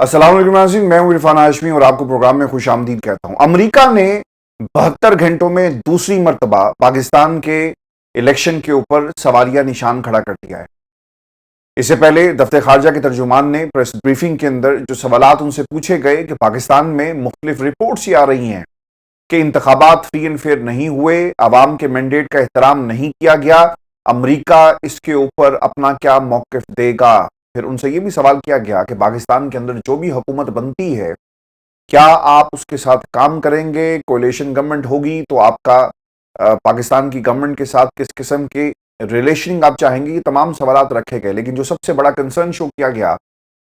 अस्सलाम वालेकुम नाज़रीन, मैं हूं इरफान हाशमी और आपको प्रोग्राम में खुश आमदीद कहता हूं। अमेरिका ने 72 घंटों में दूसरी मर्तबा पाकिस्तान के इलेक्शन के ऊपर सवालिया निशान खड़ा कर दिया है। इससे पहले दफ्तर खारजा के तर्जुमान ने प्रेस ब्रीफिंग के अंदर जो सवालात उनसे पूछे गए कि पाकिस्तान में मुख्तलिफ रिपोर्ट्स ये आ रही हैं कि इंतखाबात फ्री एंड फेयर नहीं हुए, अवाम के मैंडेट का एहतराम नहीं किया गया, अमेरिका इसके ऊपर अपना क्या मौक़िफ़ देगा। फिर उनसे ये भी सवाल किया गया कि पाकिस्तान के अंदर जो भी हुकूमत बनती है, क्या आप उसके साथ काम करेंगे? कोalition गवर्नमेंट होगी तो आपका पाकिस्तान की गवर्नमेंट के साथ किस किस्म के रिलेशनिंग आप चाहेंगे? ये तमाम सवालात रखे गए, लेकिन जो सबसे बड़ा कंसर्न शो किया गया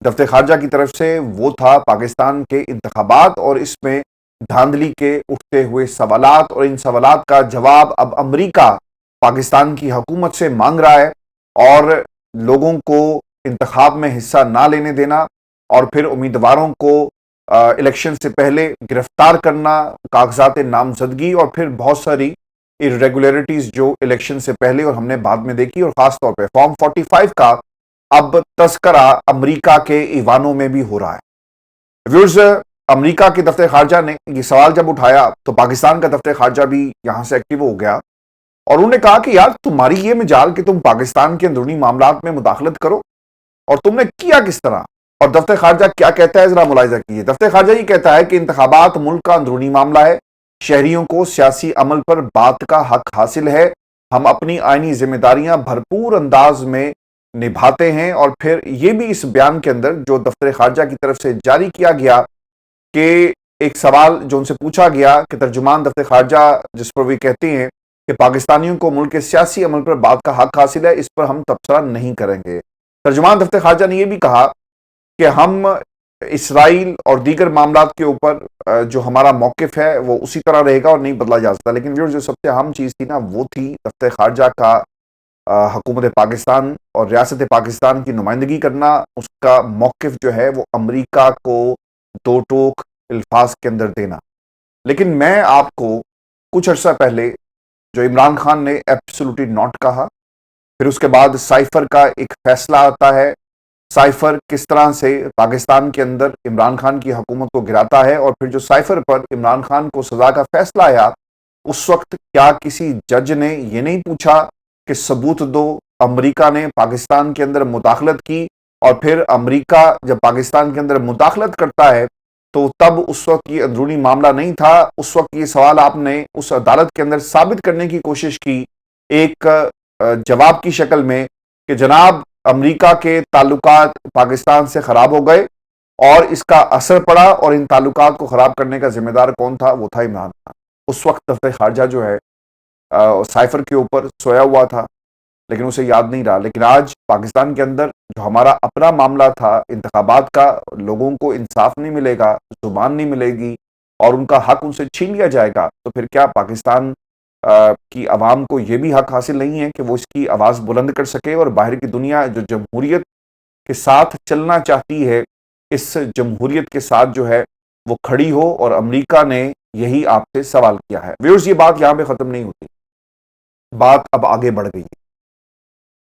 दफ्तर खारजा की तरफ से वो था पाकिस्तान के इंतखाबात और इसमें धांधली के उठते हुए सवालात, और इन सवालात का जवाब अब अमेरिका पाकिस्तान की हुकूमत से मांग रहा है और लोगों को इंतखाब में हिस्सा ना लेने देना और फिर उम्मीदवारों को इलेक्शन से पहले गिरफ्तार करना, कागजात नामजदगी और फिर बहुत सारी इरेगुलरिटीज जो इलेक्शन से पहले और हमने बाद में देखी, और खास तौर पे फॉर्म 45 का अब तस्करा अमेरिका के ईवानों में भी हो रहा है। व्यूअर्स, अमेरिका के दफ्तर खारजा ने ये सवाल जब उठाया तो पाकिस्तान का दफ्तर खारजा भी यहां से एक्टिव हो गया और उन्होंने कहा कि यार तुम्हारी ये मजाल कि तुम पाकिस्तान के अंदरूनी मामलात में मुदाखलत करो, और तुमने किया किस तरह। और दफ्तर खारजा क्या कहता है जरा मुलाहिजा कीजिए। दफ्तर खारजा ये कहता है कि इंतखाबात मुल्क का अंदरूनी मामला है, शहरियों को सियासी अमल पर बात का हक हासिल है, हम अपनी आईनी जिम्मेदारियां भरपूर अंदाज में निभाते हैं। और फिर यह भी इस बयान के अंदर जो दफ्तर खारजा की तरफ से जारी किया गया कि एक सवाल जो उनसे पूछा गया कि तर्जुमान दफ्तर खारजा जिस पर वे कहते हैं कि पाकिस्तानियों को मुल्क के सियासी अमल पर बात का हक हासिल है, इस पर हम तबसरा नहीं करेंगे। तर्जुमान दफ्तर खारजा ने यह भी कहा कि हम इसराइल और दीगर मामलात के ऊपर जो हमारा मौक़िफ़ है वो उसी तरह रहेगा और नहीं बदला जा सकता। लेकिन व्यूअर्स, जो सबसे अहम चीज़ थी ना वो थी दफ्तर खारजा का हुकूमत पाकिस्तान और रियासत पाकिस्तान की नुमाइंदगी करना, उसका मौक़िफ़ जो है वो अमेरिका को दो टोक अल्फाज के अंदर देना। लेकिन मैं आपको कुछ अर्सा पहले जो इमरान खान ने एब्सोल्युटली नॉट कहा, फिर उसके बाद साइफर का एक फैसला आता है, साइफर किस तरह से पाकिस्तान के अंदर इमरान खान की हुकूमत को गिराता है, और फिर जो साइफर पर इमरान खान को सजा का फैसला आया उस वक्त क्या किसी जज ने ये नहीं पूछा कि सबूत दो। अमेरिका ने पाकिस्तान के अंदर मुदाखलत की और फिर अमेरिका जब पाकिस्तान के अंदर मुदाखलत करता है तो तब उस वक्त ये अंदरूनी मामला नहीं था, उस वक्त ये सवाल आपने उस अदालत के अंदर साबित करने की कोशिश की एक जवाब की शक्ल में कि जनाब अमेरिका के ताल्लुकात पाकिस्तान से खराब हो गए और इसका असर पड़ा, और इन ताल्लुकात को खराब करने का जिम्मेदार कौन था? वो था इमरान खान। उस वक्त दफ्तर खारजा जो है साइफर के ऊपर सोया हुआ था, लेकिन उसे याद नहीं रहा। लेकिन आज पाकिस्तान के अंदर जो हमारा अपना मामला था इंतखाबात का, लोगों को इंसाफ नहीं मिलेगा, जुबान नहीं मिलेगी और उनका हक उनसे छीन लिया जाएगा, तो फिर क्या पाकिस्तान की आवाम को यह भी हक हासिल नहीं है कि वो इसकी आवाज़ बुलंद कर सके और बाहर की दुनिया जो जमहूरियत के साथ चलना चाहती है, इस जमहूरियत के साथ जो है वो खड़ी हो? और अमेरिका ने यही आपसे सवाल किया है। व्यूअर्स, ये बात यहां पे खत्म नहीं होती, बात अब आगे बढ़ गई है,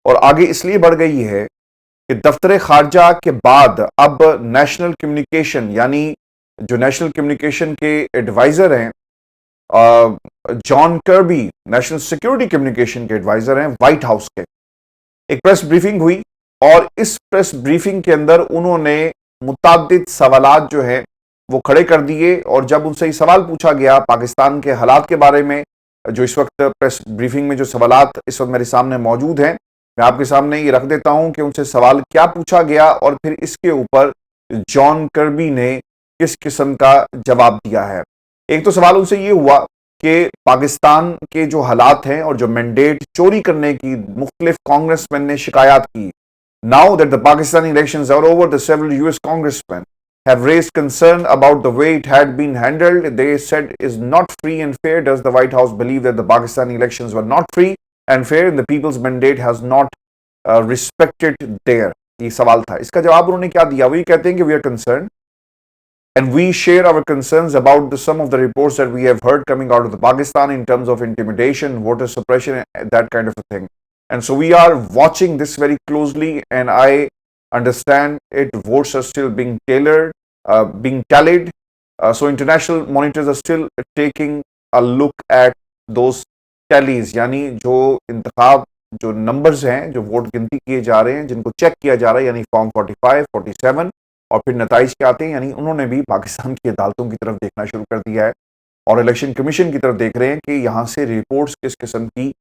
और आगे इसलिए बढ़ गई है कि दफ्तर खारजा के बाद अब नेशनल कम्युनिकेशन, यानी जो नेशनल कम्युनिकेशन के एडवाइजर हैं, John Kirby, national security communication के एडवाइजर हैं व्हाइट हाउस के, एक प्रेस ब्रीफिंग हुई और इस प्रेस ब्रीफिंग के अंदर उन्होंने मुताद्दिद सवालात जो है वो खड़े कर दिए। और जब उनसे ये सवाल पूछा गया पाकिस्तान के हालात के बारे में, जो इस वक्त प्रेस ब्रीफिंग में जो सवालात इस वक्त मेरे सामने मौजूद हैं, मैं आपके सामने ये रख देता हूं कि उनसे सवाल क्या पूछा गया और फिर इसके ऊपर जॉन कर्बी ने किस किस्म का जवाब दिया है। एक तो सवाल उनसे ये हुआ कि पाकिस्तान के जो हालात हैं और जो मैंडेट चोरी करने की मुख्तलिफ कांग्रेसमैन ने शिकायत की, now that the Pakistani elections are over, the several US congressman have raised concern about the way it had been handled. They said is not free and fair. Does the White House believe that the Pakistani elections were not free and fair and the people's mandate has not respected there? ये सवाल था। इसका जवाब उन्होंने क्या दिया? वो ये कहते हैं कि we are concerned and we share our concerns about some of the reports that we have heard coming out of the Pakistan in terms of intimidation, voter suppression, that kind of a thing. And so we are watching this very closely, and I understand it. Votes are still being tallied. So international monitors are still taking a look at those tallies, यानी जो इंतखाब जो numbers हैं, जो vote गिनती किए जा रहे हैं, जिनको चेक किया जा रहा है, यानी फॉर्म 45, 47 और फिर नताइज क्या आते हैं, यानी उन्होंने भी पाकिस्तान की अदालतों की तरफ देखना शुरू कर दिया है और इलेक्शन कमीशन की तरफ देख रहे हैं कि यहाँ से रिपोर्ट्स किस किस्म की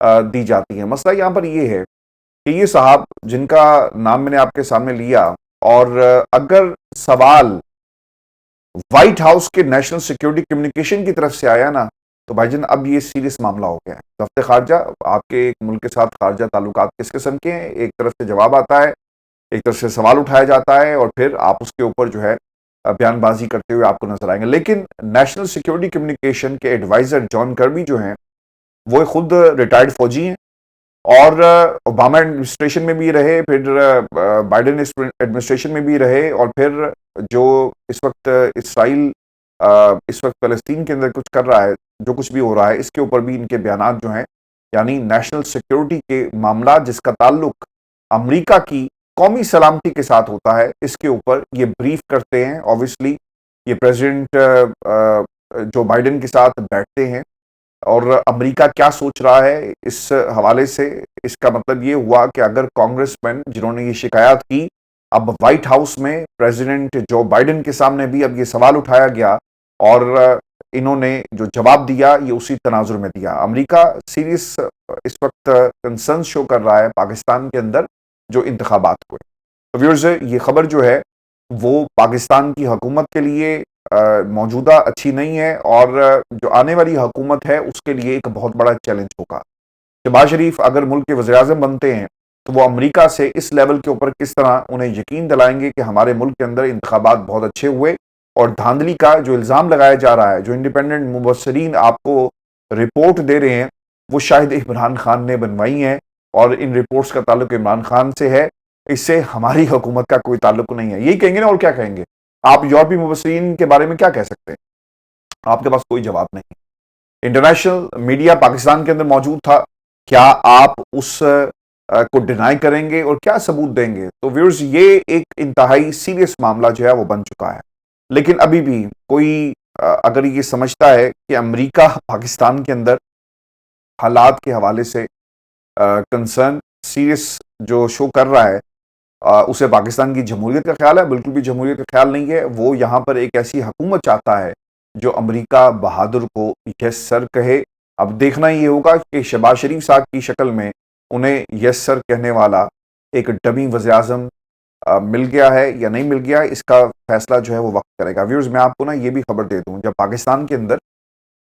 दी जाती हैं। मसला यहाँ पर ये है कि ये साहब जिनका नाम मैंने आपके सामने लिया, और अगर सवाल व्हाइट हाउस के नेशनल सिक्योरिटी कम्युनिकेशन की तरफ से आया ना, तो भाईजान अब ये सीरियस मामला हो गया है। दफ्तर खारजा, आपके एक मुल्क के साथ खारजा ताल्लुकात किस किस्म के हैं, एक तरफ से जवाब आता है, एक तरफ से सवाल उठाया जाता है और फिर आप उसके ऊपर जो है बयानबाजी करते हुए आपको नजर आएंगे। लेकिन नेशनल सिक्योरिटी कम्युनिकेशन के एडवाइजर जॉन कर्बी जो हैं, वो खुद रिटायर्ड फौजी हैं और ओबामा एडमिनिस्ट्रेशन में भी रहे, फिर बाइडेन एडमिनिस्ट्रेशन में भी रहे, और फिर जो इस वक्त इसराइल इस वक्त फलस्तीन के अंदर कुछ कर रहा है, जो कुछ भी हो रहा है, इसके ऊपर भी इनके बयानात जो हैं, यानी नेशनल सिक्योरिटी के मामला जिसका ताल्लुक अमेरिका की कौमी सलामती के साथ होता है, इसके ऊपर ये ब्रीफ करते हैं। ऑब्वियसली ये प्रेसिडेंट जो बाइडेन के साथ बैठते हैं और अमेरिका क्या सोच रहा है इस हवाले से। इसका मतलब ये हुआ कि अगर कांग्रेसमैन जिन्होंने ये शिकायत की, अब व्हाइट हाउस में प्रेसिडेंट जो बाइडेन के सामने भी अब ये सवाल उठाया गया और इन्होंने जो जवाब दिया ये उसी तनाजुर में दिया। अमेरिका सीरियस इस वक्त कंसर्न शो कर रहा है पाकिस्तान के अंदर जो इंतखाबात को। तो व्यूअर्स, ये खबर जो है वो पाकिस्तान की हुकूमत के लिए मौजूदा अच्छी नहीं है और जो आने वाली हुकूमत है उसके लिए एक बहुत बड़ा चैलेंज होगा। शहबाज शरीफ अगर मुल्क के वज़ीर-ए-आज़म बनते हैं तो वो अमेरिका से इस लेवल के ऊपर किस तरह उन्हें यकीन दिलाएंगे कि हमारे मुल्क के अंदर इंतखाबात बहुत अच्छे हुए, और धांधली का जो इल्ज़ाम लगाया जा रहा है, जो इंडिपेंडेंट मुबस्सिरीन आपको रिपोर्ट दे रहे हैं, वो शायद इमरान खान ने बनवाई हैं और इन रिपोर्ट्स का ताल्लुक इमरान खान से है, इससे हमारी हुकूमत का कोई ताल्लुक नहीं है। यही कहेंगे ना, और क्या कहेंगे? आप यूरोपीय मुबस्सिरीन के बारे में क्या कह सकते हैं? आपके पास कोई जवाब नहीं। इंटरनेशनल मीडिया पाकिस्तान के अंदर मौजूद था, क्या आप उस को डिनाई करेंगे और क्या सबूत देंगे? तो व्यूअर्स, ये एक इंतहाई सीरियस मामला जो है वो बन चुका है। लेकिन अभी भी कोई अगर ये समझता है कि अमेरिका पाकिस्तान के अंदर हालात के हवाले से कंसर्न सीरियस जो शो कर रहा है, उसे पाकिस्तान की जमहूरियत का ख्याल है, बिल्कुल भी जमहूरियत का ख्याल नहीं है। वो यहाँ पर एक ऐसी हुकूमत चाहता है जो अमेरिका बहादुर को यस सर कहे। अब देखना ये होगा कि शहबाज शरीफ साहब की शक्ल में उन्हें यस सर कहने वाला एक डमी वज़ीर-ए-आज़म मिल गया है या नहीं मिल गया, इसका फैसला जो है वो वक्त करेगा। व्यूअर्स, मैं आपको ना ये भी खबर दे दूं, जब पाकिस्तान के अंदर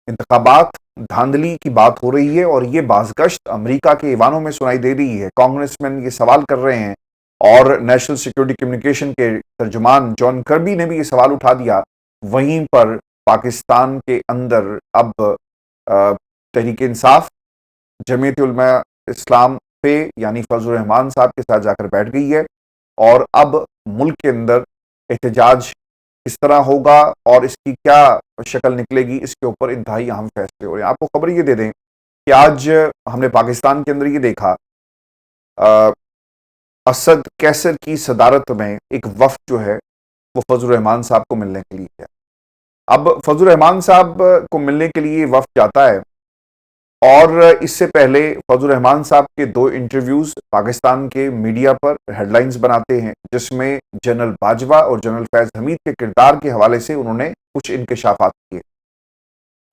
इंतखाबात धांधली की बात हो रही है और ये बाज़गश्त अमेरिका के ईवानों में सुनाई दे रही है, कांग्रेसमैन ये सवाल कर रहे हैं और नेशनल सिक्योरिटी कम्युनिकेशन के तर्जुमान जॉन कर्बी ने भी ये सवाल उठा दिया, वहीं पर पाकिस्तान के अंदर अब तहरीक इंसाफ जमीयत उलमा इस्लाम पे यानी फजलुर रहमान साहब के साथ जाकर बैठ गई है और अब मुल्क के अंदर एहतजाज किस तरह होगा और इसकी क्या शक्ल निकलेगी, इसके ऊपर इंतहाई अहम फैसले हो रहे हैं। आपको खबर ये दे दें कि आज हमने पाकिस्तान के अंदर ये देखा, असद कैसर की सदारत में एक वफ्द जो है वो फजलुर रहमान साहब को मिलने के लिए है। अब फजलुर रहमान साहब को मिलने के लिए वफ्द जाता है और इससे पहले फजलुर रहमान साहब के 2 इंटरव्यूज पाकिस्तान के मीडिया पर हेडलाइंस बनाते हैं, जिसमें जनरल बाजवा और जनरल फैज हमीद के किरदार के हवाले से उन्होंने कुछ इंकशाफात किए।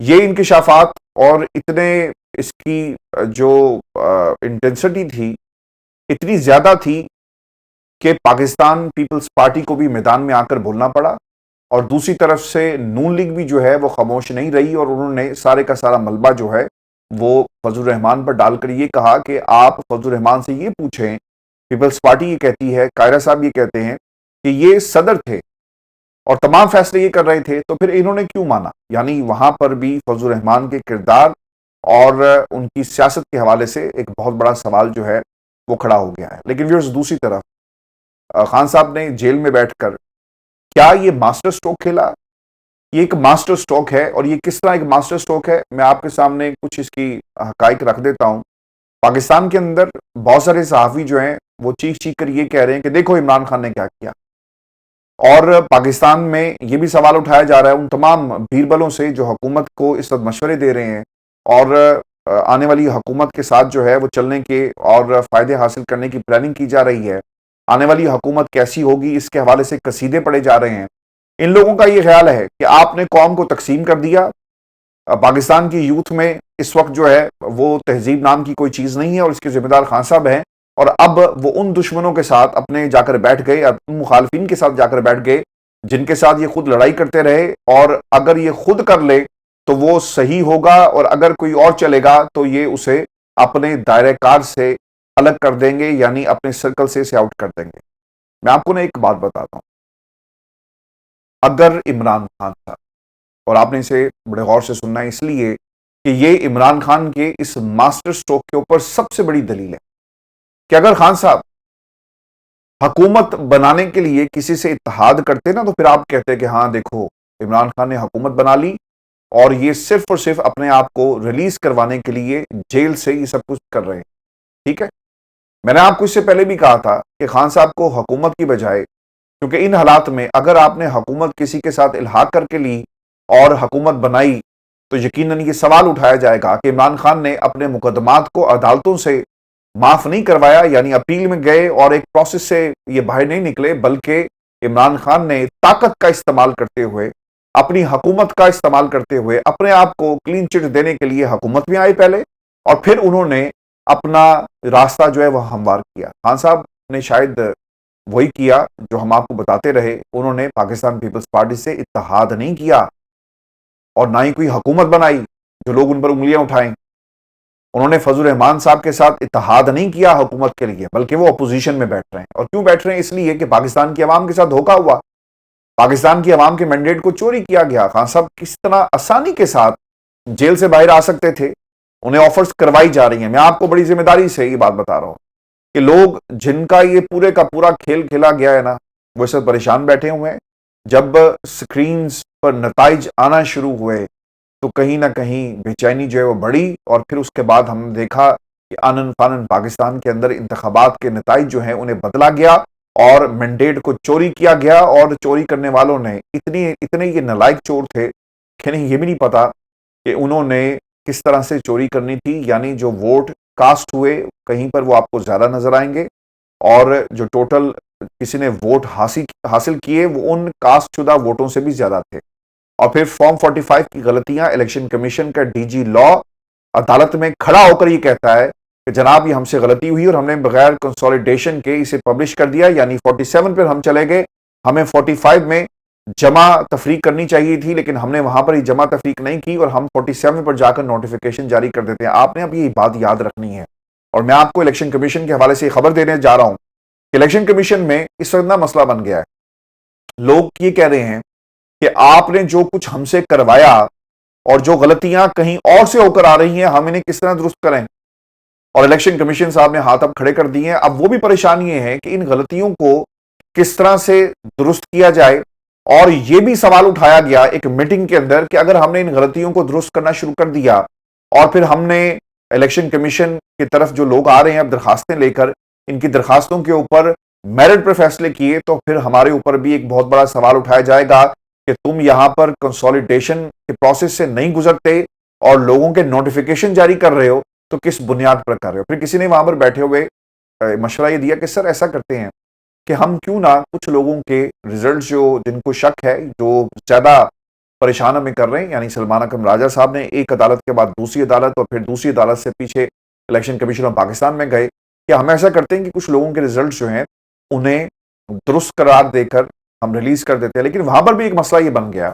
ये इंकशाफात और इतने इसकी जो इंटेंसिटी थी इतनी ज्यादा थी कि पाकिस्तान पीपल्स पार्टी को भी मैदान में आकर बोलना पड़ा और दूसरी तरफ से नून लीग भी जो है वो खामोश नहीं रही और उन्होंने सारे का सारा मलबा जो है वो फजलुर रहमान पर डालकर ये कहा कि आप फजलुर रहमान से ये पूछें, पीपल्स पार्टी ये कहती है, कायरा साहब ये कहते हैं कि ये सदर थे और तमाम फैसले ये कर रहे थे, तो फिर इन्होंने क्यों माना? यानी वहां पर भी फजलुर रहमान के किरदार और उनकी सियासत के हवाले से एक बहुत बड़ा सवाल जो है वो खड़ा हो गया है। लेकिन व्यूअर्स, दूसरी तरफ खान साहब ने जेल में बैठकर क्या ये मास्टर स्ट्रोक खेला? ये एक मास्टर स्ट्रोक है और ये किस तरह एक मास्टर स्ट्रोक है, मैं आपके सामने कुछ इसकी हकाइक रख देता हूं। पाकिस्तान के अंदर बहुत सारे सहाफ़ी जो हैं وہ چیخ چیخ کر یہ کہہ رہے ہیں کہ دیکھو عمران خان نے کیا کیا. اور پاکستان میں یہ بھی سوال اٹھایا جا رہا ہے ان تمام بیربلوں سے جو حکومت کو اس وقت مشورے دے رہے ہیں اور آنے والی حکومت کے ساتھ جو ہے وہ چلنے کے اور فائدے حاصل کرنے کی پلاننگ کی جا رہی ہے. آنے والی حکومت کیسی ہوگی اس کے حوالے سے قصیدے پڑے جا رہے ہیں. ان لوگوں کا یہ خیال ہے کہ آپ نے قوم کو تقسیم کر دیا. پاکستان کی یوتھ میں اس وقت جو ہے وہ تہذیب نام کی کوئی چیز نہیں ہے اور اس کے ذمہ دار خان صاحب ہیں. اور اب وہ ان دشمنوں کے ساتھ اپنے جا کر بیٹھ گئے, ان مخالفین کے ساتھ جا کر بیٹھ گئے جن کے ساتھ یہ خود لڑائی کرتے رہے. اور اگر یہ خود کر لے تو وہ صحیح ہوگا, اور اگر کوئی اور چلے گا تو یہ اسے اپنے دائرہ کار سے الگ کر دیں گے, یعنی اپنے سرکل سے اسے آؤٹ کر دیں گے. میں آپ کو ایک بات بتاتا ہوں. اگر عمران خان صاحب, اور آپ نے اسے بڑے غور سے سننا ہے اس لیے کہ یہ عمران خان کے اس ماسٹر سٹروک کے اوپر سب سے بڑی دلیل ہے کہ اگر خان صاحب حکومت بنانے کے لیے کسی سے اتحاد کرتے نا تو پھر آپ کہتے کہ ہاں دیکھو عمران خان نے حکومت بنا لی اور یہ صرف اور صرف اپنے آپ کو ریلیز کروانے کے لیے جیل سے یہ سب کچھ کر رہے ہیں. ٹھیک ہے, میں نے آپ کو اس سے پہلے بھی کہا تھا کہ خان صاحب کو حکومت کی بجائے, کیونکہ ان حالات میں اگر آپ نے حکومت کسی کے ساتھ الحاق کر کے لی اور حکومت بنائی تو یقیناً یہ سوال اٹھایا جائے گا کہ عمران خان نے اپنے مقدمات کو عدالتوں سے معاف نہیں کروایا, یعنی اپیل میں گئے اور ایک پروسیس سے یہ باہر نہیں نکلے, بلکہ عمران خان نے طاقت کا استعمال کرتے ہوئے, اپنی حکومت کا استعمال کرتے ہوئے اپنے آپ کو کلین چٹ دینے کے لیے حکومت میں آئے پہلے, اور پھر انہوں نے اپنا راستہ جو ہے وہ ہموار کیا. خان صاحب نے شاید وہی کیا جو ہم آپ کو بتاتے رہے, انہوں نے پاکستان پیپلز پارٹی سے اتحاد نہیں کیا اور نہ ہی کوئی حکومت بنائی جو لوگ ان پر انگلیاں اٹھائیں. انہوں نے فضل الرحمان صاحب کے ساتھ اتحاد نہیں کیا حکومت کے لیے, بلکہ وہ اپوزیشن میں بیٹھ رہے ہیں. اور کیوں بیٹھ رہے ہیں؟ اس لیے کہ پاکستان کی عوام کے ساتھ دھوکا ہوا, پاکستان کی عوام کے مینڈیٹ کو چوری کیا گیا. خان صاحب کس طرح آسانی کے ساتھ جیل سے باہر آ سکتے تھے, انہیں آفرز کروائی جا رہی ہیں. میں آپ کو بڑی ذمہ داری سے یہ بات بتا رہا ہوں کہ لوگ جن کا یہ پورے کا پورا کھیل کھیلا گیا ہے نا, وہ اس وقت پریشان بیٹھے ہوئے ہیں. جب سکرینز پر نتائج آنا شروع ہوئے تو کہیں نہ کہیں بے چینی جو ہے وہ بڑھی, اور پھر اس کے بعد ہم نے دیکھا کہ آنن فانن پاکستان کے اندر انتخابات کے نتائج جو ہیں انہیں بدلا گیا اور مینڈیٹ کو چوری کیا گیا. اور چوری کرنے والوں نے اتنے یہ نالائق چور تھے کہ انہیں یہ بھی نہیں پتا کہ انہوں نے کس طرح سے چوری کرنی تھی. یعنی جو ووٹ کاسٹ ہوئے کہیں پر وہ آپ کو زیادہ نظر آئیں گے, اور جو ٹوٹل کسی نے ووٹ حاصل کیے وہ ان کاسٹ شدہ ووٹوں سے بھی زیادہ تھے. اور پھر فارم 45 کی غلطیاں, الیکشن کمیشن کا ڈی جی لا عدالت میں کھڑا ہو کر یہ کہتا ہے کہ جناب یہ ہم سے غلطی ہوئی اور ہم نے بغیر کنسولیڈیشن کے اسے پبلش کر دیا. یعنی 47 پر ہم چلے گئے, ہمیں 45 میں جمع تفریق کرنی چاہیے تھی لیکن ہم نے وہاں پر ہی جمع تفریق نہیں کی اور ہم 47 پر جا کر نوٹیفیکیشن جاری کر دیتے ہیں. آپ نے اب یہ بات یاد رکھنی ہے. اور میں آپ کو الیکشن کمیشن کے حوالے سے یہ خبر دینے جا رہا ہوں کہ الیکشن کمیشن میں اس وقت نہ مسئلہ بن گیا ہے. لوگ یہ کہہ رہے ہیں کہ آپ نے جو کچھ ہم سے کروایا اور جو غلطیاں کہیں اور سے ہو کر آ رہی ہیں ہم انہیں کس طرح درست کریں. اور الیکشن کمیشن صاحب نے ہاتھ اب کھڑے کر دیے ہیں. اب وہ بھی پریشان یہ ہے کہ ان غلطیوں کو کس طرح سے درست کیا جائے. اور یہ بھی سوال اٹھایا گیا ایک میٹنگ کے اندر کہ اگر ہم نے ان غلطیوں کو درست کرنا شروع کر دیا اور پھر ہم نے الیکشن کمیشن کی طرف جو لوگ آ رہے ہیں اب درخواستیں لے کر, ان کی درخواستوں کے اوپر میرٹ پر فیصلے کیے تو پھر ہمارے اوپر بھی ایک بہت بڑا سوال اٹھایا جائے گا کہ تم یہاں پر کنسولیڈیشن کے پروسیس سے نہیں گزرتے اور لوگوں کے نوٹیفیکیشن جاری کر رہے ہو تو کس بنیاد پر کر رہے ہو. پھر کسی نے وہاں پر بیٹھے ہوئے مشورہ یہ دیا کہ سر ایسا کرتے ہیں کہ ہم کیوں نہ کچھ لوگوں کے ریزلٹ جو جن کو شک ہے جو زیادہ پریشان ہمیں کر رہے ہیں, یعنی سلمان اکرم راجہ صاحب نے ایک عدالت کے بعد دوسری عدالت اور پھر دوسری عدالت سے پیچھے الیکشن کمیشن آف پاکستان میں گئے, کہ ہم ایسا کرتے ہیں کہ کچھ لوگوں کے ریزلٹ جو ہیں انہیں درست قرار دے کر ہم ریلیز کر دیتے ہیں. لیکن وہاں پر بھی ایک مسئلہ یہ بن گیا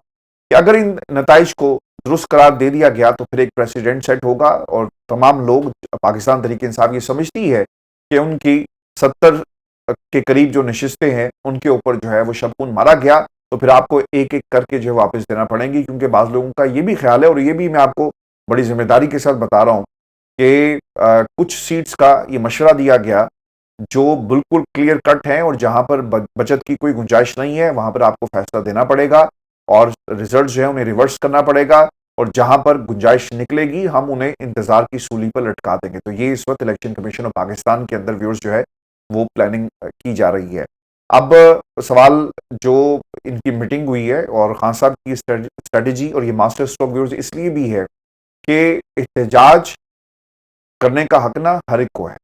کہ اگر ان نتائج کو درست قرار دے دیا گیا تو پھر ایک پریسیڈنٹ سیٹ ہوگا اور تمام لوگ, پاکستان تحریک انصاف یہ سمجھتی ہے کہ ان کی 70 کے قریب جو نشستیں ہیں ان کے اوپر جو ہے وہ شبخون مارا گیا تو پھر آپ کو ایک ایک کر کے جو ہے واپس دینا پڑیں گی. کیونکہ بعض لوگوں کا یہ بھی خیال ہے, اور یہ بھی میں آپ کو بڑی ذمہ داری کے ساتھ بتا رہا ہوں, کہ کچھ سیٹس کا یہ مشورہ دیا گیا جو بالکل کلیئر کٹ ہیں اور جہاں پر بچت کی کوئی گنجائش نہیں ہے وہاں پر آپ کو فیصلہ دینا پڑے گا اور ریزلٹ جو ہے انہیں ریورس کرنا پڑے گا, اور جہاں پر گنجائش نکلے گی ہم انہیں انتظار کی سولی پر لٹکا دیں گے. تو یہ اس وقت الیکشن کمیشن آف پاکستان کے اندر ویورز جو ہے وہ پلاننگ کی جا رہی ہے. اب سوال جو ان کی میٹنگ ہوئی ہے اور خان صاحب کی اسٹریٹجی اور یہ ماسٹر اسٹروک ویورز اس لیے بھی ہے کہ احتجاج کرنے کا حق نہ ہر ایک کو ہے،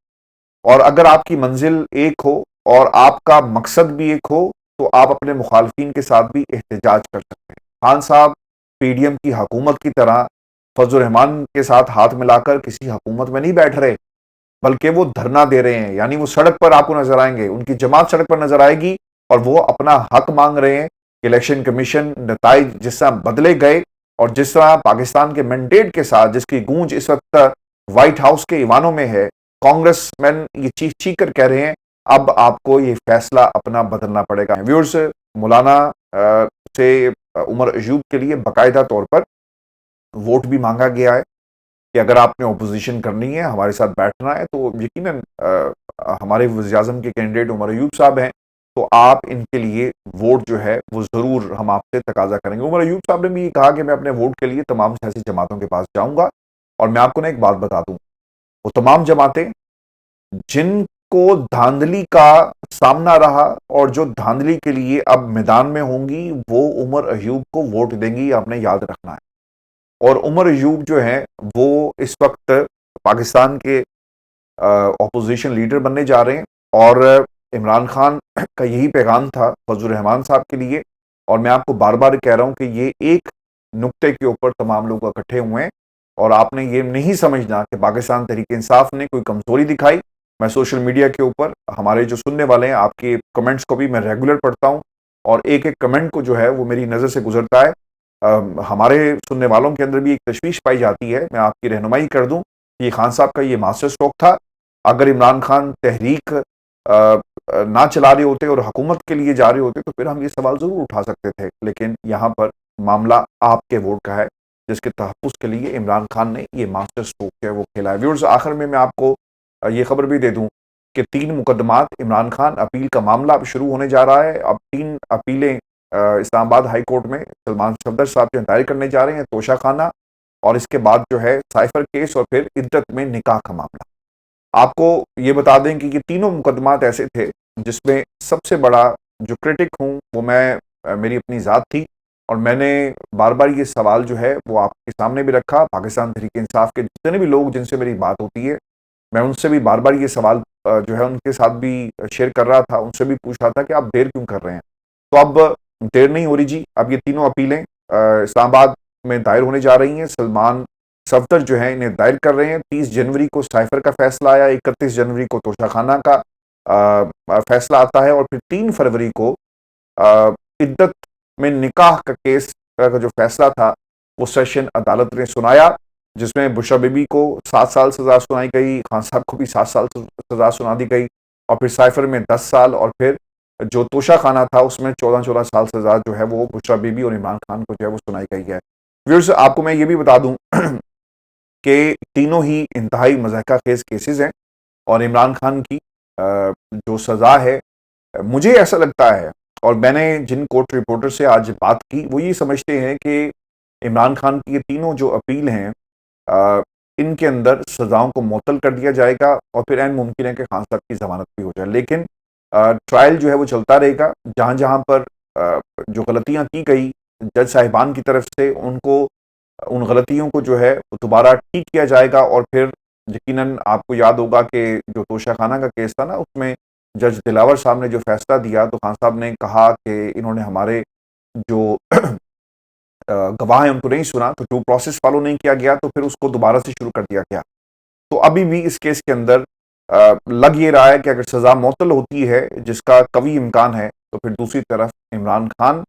اور اگر آپ کی منزل ایک ہو اور آپ کا مقصد بھی ایک ہو تو آپ اپنے مخالفین کے ساتھ بھی احتجاج کر سکتے ہیں. خان صاحب پی ڈی ایم کی حکومت کی طرح فضل الرحمان کے ساتھ ہاتھ ملا کر کسی حکومت میں نہیں بیٹھ رہے، بلکہ وہ دھرنا دے رہے ہیں. یعنی وہ سڑک پر آپ کو نظر آئیں گے، ان کی جماعت سڑک پر نظر آئے گی اور وہ اپنا حق مانگ رہے ہیں. الیکشن کمیشن نتائج جس طرح بدلے گئے اور جس طرح پاکستان کے مینڈیٹ کے ساتھ جس کی گونج اس وقت وائٹ ہاؤس کے ایوانوں میں ہے، کانگریس مین یہ چیخ چیخ کر کہہ رہے ہیں اب آپ کو یہ فیصلہ اپنا بدلنا پڑے گا. ویورز، مولانا سے عمر ایوب کے لیے باقاعدہ طور پر ووٹ بھی مانگا گیا ہے کہ اگر آپ نے اپوزیشن کرنی ہے، ہمارے ساتھ بیٹھنا ہے، تو یقیناً ہمارے وزیر اعظم کے کینڈیڈیٹ عمر ایوب صاحب ہیں، تو آپ ان کے لیے ووٹ جو ہے وہ ضرور ہم آپ سے تقاضا کریں گے. عمر ایوب صاحب نے بھی یہ کہا کہ میں اپنے ووٹ کے لیے تمام سیاسی جماعتوں کے پاس جاؤں گا. اور میں آپ کو ایک بات بتا دوں، وہ تمام جماعتیں جن کو دھاندلی کا سامنا رہا اور جو دھاندلی کے لیے اب میدان میں ہوں گی، وہ عمر ایوب کو ووٹ دیں گی، آپ نے یاد رکھنا ہے. اور عمر ایوب جو ہیں وہ اس وقت پاکستان کے اپوزیشن لیڈر بننے جا رہے ہیں، اور عمران خان کا یہی پیغام تھا فضل الرحمان صاحب کے لیے. اور میں آپ کو بار بار کہہ رہا ہوں کہ یہ ایک نقطے کے اوپر تمام لوگ اکٹھے ہوئے ہیں، اور آپ نے یہ نہیں سمجھنا کہ پاکستان تحریک انصاف نے کوئی کمزوری دکھائی. میں سوشل میڈیا کے اوپر ہمارے جو سننے والے ہیں آپ کے کمنٹس کو بھی میں ریگولر پڑھتا ہوں، اور ایک ایک کمنٹ کو جو ہے وہ میری نظر سے گزرتا ہے. ہمارے سننے والوں کے اندر بھی ایک تشویش پائی جاتی ہے. میں آپ کی رہنمائی کر دوں کہ خان صاحب کا یہ ماسٹر اسٹروک تھا. اگر عمران خان تحریک نہ چلا رہے ہوتے اور حکومت کے لیے جا رہے ہوتے تو پھر ہم یہ سوال ضرور اٹھا سکتے تھے، لیکن یہاں پر معاملہ آپ کے ووٹ کا ہے جس کے تحفظ کے لیے عمران خان نے یہ ماسٹر اسٹروک ہے وہ کھیلا ہے. ویورز، آخر میں آپ کو یہ خبر بھی دے دوں کہ 3 مقدمات عمران خان اپیل کا معاملہ اب شروع ہونے جا رہا ہے. اب 3 اپیلیں اسلام آباد ہائی کورٹ میں سلمان صفدر صاحب جو دائر کرنے جا رہے ہیں، توشہ خانہ، اور اس کے بعد جو ہے سائفر کیس، اور پھر عدت میں نکاح کا معاملہ. آپ کو یہ بتا دیں کہ یہ تینوں مقدمات ایسے تھے جس میں سب سے بڑا جو کرٹک ہوں وہ میری اپنی ذات تھی، اور میں نے بار بار یہ سوال جو ہے وہ آپ کے سامنے بھی رکھا. پاکستان تحریک انصاف کے جتنے بھی لوگ جن سے میری بات ہوتی ہے، میں ان سے بھی بار بار یہ سوال جو ہے ان کے ساتھ بھی شیئر کر رہا تھا، ان سے بھی پوچھ رہا تھا کہ آپ دیر کیوں کر رہے ہیں. تو اب دیر نہیں ہو رہی جی. اب یہ تینوں اپیلیں اسلام آباد میں دائر ہونے جا رہی ہیں. سلمان صفدر جو ہیں انہیں دائر کر رہے ہیں. 30 جنوری کو سائفر کا فیصلہ آیا، 31 جنوری کو توشہ خانہ کا فیصلہ آتا ہے، اور پھر 3 فروری کو عدت میں نکاح کا کیس کا جو فیصلہ تھا وہ سیشن عدالت نے سنایا، جس میں بشرا بی بی کو 7 سال سزا سنائی گئی، خان صاحب کو بھی 7 سال سزا سنا دی گئی، اور پھر سائفر میں 10 سال، اور پھر جو توشہ خانہ تھا اس میں 14 سال سزا جو ہے وہ بشرا بی بی اور عمران خان کو جو ہے وہ سنائی گئی ہے. ویورز، آپ کو میں یہ بھی بتا دوں کہ تینوں ہی انتہائی مضحکہ خیز کیسز ہیں، اور عمران خان کی جو سزا ہے، مجھے ایسا لگتا ہے، اور میں نے جن کورٹ رپورٹر سے آج بات کی وہ یہ سمجھتے ہیں کہ عمران خان کی یہ تینوں جو اپیل ہیں ان کے اندر سزاؤں کو معطل کر دیا جائے گا، اور پھر عین ممکن ہے کہ خان صاحب کی ضمانت بھی ہو جائے. لیکن ٹرائل جو ہے وہ چلتا رہے گا. جہاں جہاں پر جو غلطیاں کی گئی جج صاحبان کی طرف سے، ان غلطیوں کو جو ہے دوبارہ ٹھیک کیا جائے گا. اور پھر یقیناً آپ کو یاد ہوگا کہ جو توشہ خانہ کا کیس تھا نا، اس میں جج دلاور صاحب نے جو فیصلہ دیا تو خان صاحب نے کہا کہ انہوں نے ہمارے جو گواہ ہیں ان کو نہیں سنا، تو ڈیو پروسیس فالو نہیں کیا گیا، تو پھر اس کو دوبارہ سے شروع کر دیا گیا. تو ابھی بھی اس کیس کے اندر لگ یہ رہا ہے کہ اگر سزا معطل ہوتی ہے، جس کا قوی امکان ہے، تو پھر دوسری طرف عمران خان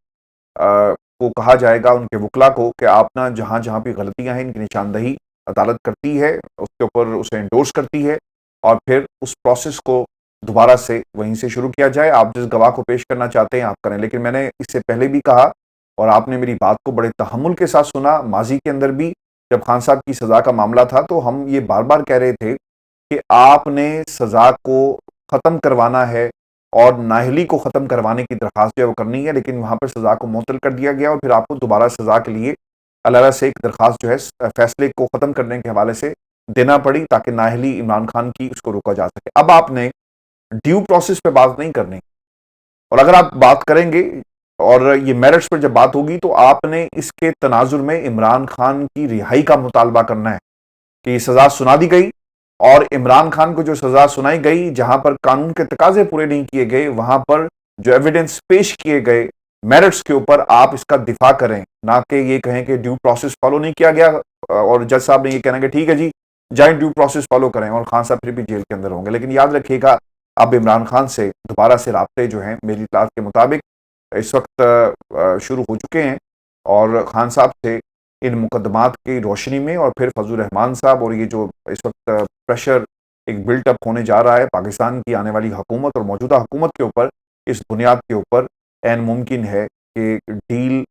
کو کہا جائے گا، ان کے وکلا کو، کہ آپ نا جہاں جہاں بھی غلطیاں ہیں ان کی نشاندہی عدالت کرتی ہے، اس کے اوپر اسے انڈورس کرتی ہے، اور پھر اس پروسیس کو دوبارہ سے وہیں سے شروع کیا جائے. آپ جس گواہ کو پیش کرنا چاہتے ہیں آپ کریں. لیکن میں نے اس سے پہلے بھی کہا اور آپ نے میری بات کو بڑے تحمل کے ساتھ سنا. ماضی کے اندر بھی جب خان صاحب کی سزا کا معاملہ تھا تو ہم یہ بار بار کہہ رہے تھے کہ آپ نے سزا کو ختم کروانا ہے اور نااہلی کو ختم کروانے کی درخواست جو ہے وہ کرنی ہے، لیکن وہاں پر سزا کو معطل کر دیا گیا، اور پھر آپ کو دوبارہ سزا کے لیے اللہ سے ایک درخواست جو ہے فیصلے کو ختم کرنے کے حوالے سے دینا پڑی، تاکہ نااہلی عمران خان کی اس کو روکا جا سکے. اب آپ نے ड्यू प्रोसेस पे बात नहीं करनी, और अगर आप बात करेंगे और ये मेरिट्स पर जब बात होगी तो आपने इसके तनाजुर में इमरान खान की रिहाई का मुतालबा करना है कि सजा सुना दी गई, और इमरान खान को जो सजा सुनाई गई, जहां पर कानून के तकाजे पूरे नहीं किए गए, वहां पर जो एविडेंस पेश किए गए मेरिट्स के ऊपर, आप इसका दिफा करें, ना कि ये कहें कि ड्यू प्रोसेस फॉलो नहीं किया गया और जज साहब ने ये कहना कि ठीक है जी जाए ड्यू प्रोसेस फॉलो करें, और खान साहब फिर भी जेल के अंदर होंगे। लेकिन याद रखिएगा, अब इमरान खान से दोबारा से राब्ते जो हैं मेरी इत्तलात के मुताबिक इस वक्त शुरू हो चुके हैं, और खान साहब से इन मुकदमात की रोशनी में, और फिर फजल रहमान साहब, और ये जो इस वक्त प्रेशर एक बिल्टअप होने जा रहा है पाकिस्तान की आने वाली हुकूमत और मौजूदा हुकूमत के ऊपर, इस बुनियाद के ऊपर एन मुमकिन है कि डील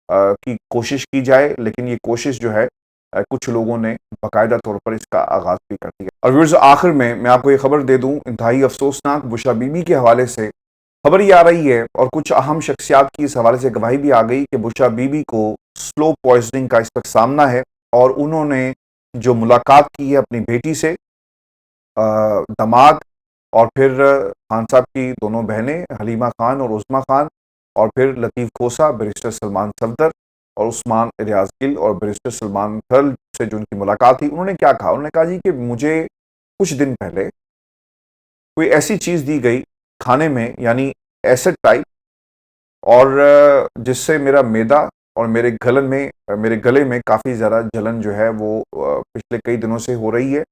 की कोशिश की जाए। लेकिन ये कोशिश जो है कुछ लोगों ने बाकायदा तौर पर इसका आगाज भी कर दिया। और व्यूअर्स, आखिर में मैं आपको ये खबर दे दूं, इंतहाई अफसोसनाक बुशरा बीबी के हवाले से खबर ये आ रही है, और कुछ अहम शख्सियात की इस हवाले से गवाही भी आ गई कि बुशरा बीबी को स्लो पॉइजनिंग का इस वक्त सामना है, और उन्होंने जो मुलाकात की है अपनी बेटी से, दामाद और फिर खान साहब की दोनों बहनें हलीमा खान और उस्मा खान, और फिर लतीफ़ खोसा, बैरिस्टर सलमान सफदर और उस्मान रियाज गिल और बैरिस्टर सलमान थल से जो उनकी मुलाकात थी, उन्होंने क्या कहा? उन्होंने कहा जी कि मुझे कुछ दिन पहले कोई ऐसी चीज़ दी गई खाने में, यानी एसिड टाइप, और जिससे मेरा मैदा और मेरे गले में काफ़ी ज़्यादा जलन जो है वो पिछले कई दिनों से हो रही है।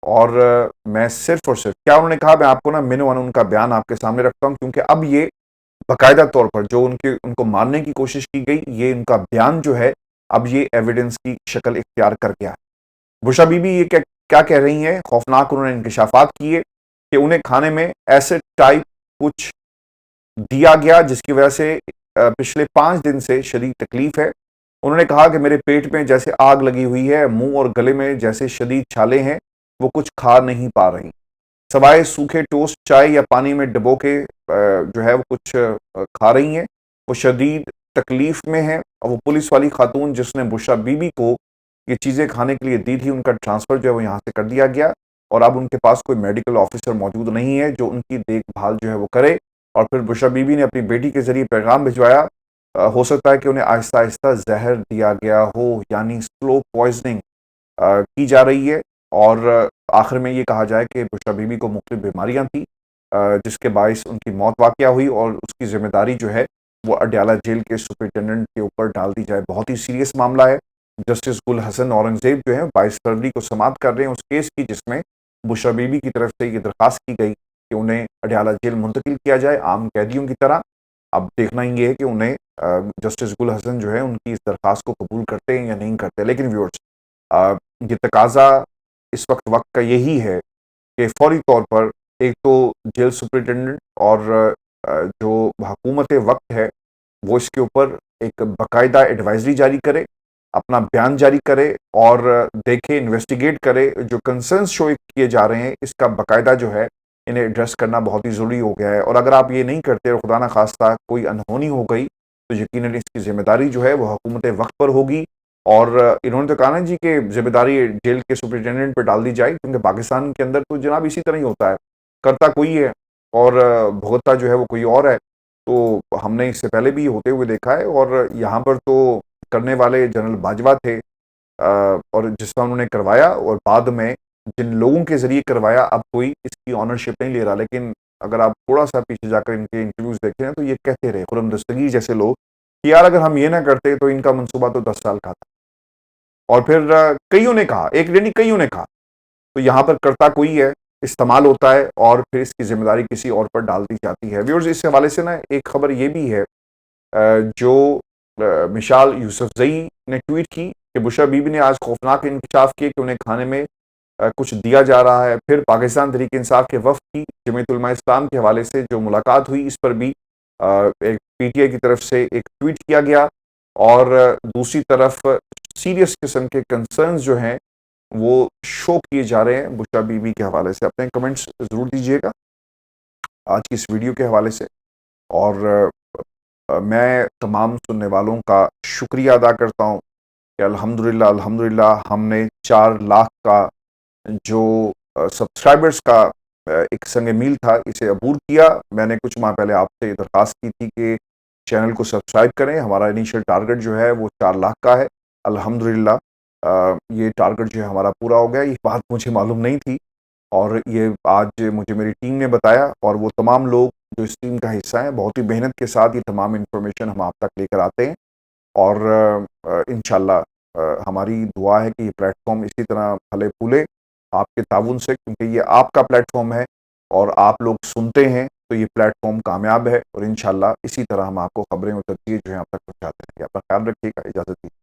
और मैं सिर्फ और सिर्फ, क्या उन्होंने कहा, मैं आपको ना मेनू वन उनका बयान आपके सामने रखता हूं, क्योंकि अब ये बाकायदा तौर पर जो उनको मारने की कोशिश की गई, ये उनका बयान जो है अब ये एविडेंस की शक्ल इख्तियार कर गया है। बुशरा बीबी ये क्या कह रही हैं? खौफनाक उन्होंने इंकशाफात किए कि उन्हें खाने में एसिड टाइप कुछ दिया गया, जिसकी वजह से पिछले 5 दिन से शदीद तकलीफ है। उन्होंने कहा कि मेरे पेट में जैसे आग लगी हुई है, मुंह और गले में जैसे शदीद छाले हैं, वो कुछ खा नहीं पा रही, सवाए सूखे टोस्ट, चाय या पानी में डबो के जो है वो कुछ खा रही हैं। वो शदीद तकलीफ में है, और वो पुलिस वाली खातून जिसने बुशरा बीबी को ये चीज़ें खाने के लिए दी थी, उनका ट्रांसफ़र जो है वो यहाँ से कर दिया गया, और अब उनके पास कोई मेडिकल ऑफिसर मौजूद नहीं है जो उनकी देखभाल जो है वो करे। और फिर बुशरा बीबी ने अपनी बेटी के ज़रिए पैगाम भिजवाया, हो सकता है कि उन्हें आहिस्ता आहिस्ता जहर दिया गया हो, यानी स्लो पॉइजनिंग की जा रही है। और आखिर में ये कहा जाए कि बुशरा बीबी को मुख्तलिफ बीमारियां थी, जिसके बायस उनकी मौत वाक़या हुई, और उसकी जिम्मेदारी जो है वो अडयाला जेल के सुपरिटेंडेंट के ऊपर डाल दी जाए। बहुत ही सीरियस मामला है। जस्टिस गुल हसन औरंगजेब जो है 22 फरवरी को समाप्त कर रहे हैं उस केस की, जिसमें बुशरा बीबी की तरफ से ये दरख्वास्त की गई कि उन्हें अडयाला जेल मुंतकिल किया जाए आम कैदियों की तरह। अब देखना ये है कि उन्हें जस्टिस गुल हसन जो है उनकी इस दरख्वास्त को कबूल करते हैं या नहीं करते। लेकिन व्यूअर्स, ये तकाजा इस वक्त का यही है कि फौरी तौर पर एक तो जेल सुपरिटेंडेंट और जो हुकूमत वक्त है वो इसके ऊपर एक बाकायदा एडवाइजरी जारी करे, अपना बयान जारी करे, और देखे, इन्वेस्टिगेट करे, जो कंसर्न्स शो किए जा रहे हैं इसका बाकायदा जो है इन्हें एड्रेस करना बहुत ही ज़रूरी हो गया है। और अगर आप ये नहीं करते और खुदा ना खास्ता कोई अनहोनी हो गई, तो यकीनन इसकी जिम्मेदारी जो है वो हुकूमत वक्त पर होगी। और इन्होंने तो कहा ना जी कि जिम्मेदारी जेल के सुपरिटेंडेंट पर डाल दी जाए, क्योंकि पाकिस्तान के अंदर तो जनाब इसी तरह ही होता है, करता कोई है और भुगतता जो है वो कोई और है। तो हमने इससे पहले भी होते हुए देखा है, और यहाँ पर तो करने वाले जनरल बाजवा थे, और जिसका उन्होंने करवाया, और बाद में जिन लोगों के जरिए करवाया अब कोई इसकी ऑनरशिप नहीं ले रहा। लेकिन अगर आप थोड़ा सा पीछे जाकर इनके इंटरव्यूज देखें हैं तो ये कहते रहे खुरम दस्तगीर जैसे लोग कि यार अगर हम ये ना करते तो इनका मंसूबा तो 10 साल का था। और फिर कईयों ने कहा, एक नहीं कईयों ने कहा, तो यहाँ पर करता कोई है, इस्तेमाल होता है, और फिर इसकी जिम्मेदारी किसी और पर डाल दी जाती है। व्यूअर्स, इस हवाले से ना एक खबर ये भी है जो मिशाल यूसुफजई ने ट्वीट की कि बुशरा बीबी ने आज खौफनाक इंकशाफ किए कि उन्हें खाने में कुछ दिया जा रहा है। फिर पाकिस्तान तहरीक इंसाफ के वफ़द की जमीयत उलमा इस्लाम के हवाले से जो मुलाकात हुई, इस पर भी एक पीटीआई की तरफ से एक ट्वीट किया गया, और दूसरी तरफ सीरियस किस्म के कंसर्न्स जो हैं वो शो किए जा रहे हैं बुशरा बीबी के हवाले से। अपने कमेंट्स ज़रूर दीजिएगा आज की इस वीडियो के हवाले से। और मैं तमाम सुनने वालों का शुक्रिया अदा करता हूँ कि अल्हम्दुलिल्लाह अल्हम्दुलिल्लाह हमने 4 लाख का जो सब्सक्राइबर्स का ایک سنگ میل تھا، اسے عبور کیا۔ میں نے کچھ ماہ پہلے آپ سے درخواست کی تھی کہ چینل کو سبسکرائب کریں۔ ہمارا انیشیل ٹارگٹ جو ہے وہ 4 لاکھ کا ہے۔ الحمدللہ یہ ٹارگٹ جو ہے ہمارا پورا ہو گیا۔ یہ بات مجھے معلوم نہیں تھی، اور یہ آج مجھے میری ٹیم نے بتایا، اور وہ تمام لوگ جو اس ٹیم کا حصہ ہیں بہت ہی محنت کے ساتھ یہ تمام انفارمیشن ہم آپ تک لے کر آتے ہیں، اور انشاءاللہ ہماری دعا ہے کہ یہ پلیٹ فارم اسی طرح پھلے پھولے آپ کے تعاون سے، کیونکہ یہ آپ کا پلیٹ فارم ہے اور آپ لوگ سنتے ہیں تو یہ پلیٹ فارم کامیاب ہے، اور انشاءاللہ اسی طرح ہم آپ کو خبریں اور تجزیے جو ہیں آپ تک پہنچاتے ہیں۔ آپ کا خیال رکھیے گا، اجازت دیجیے۔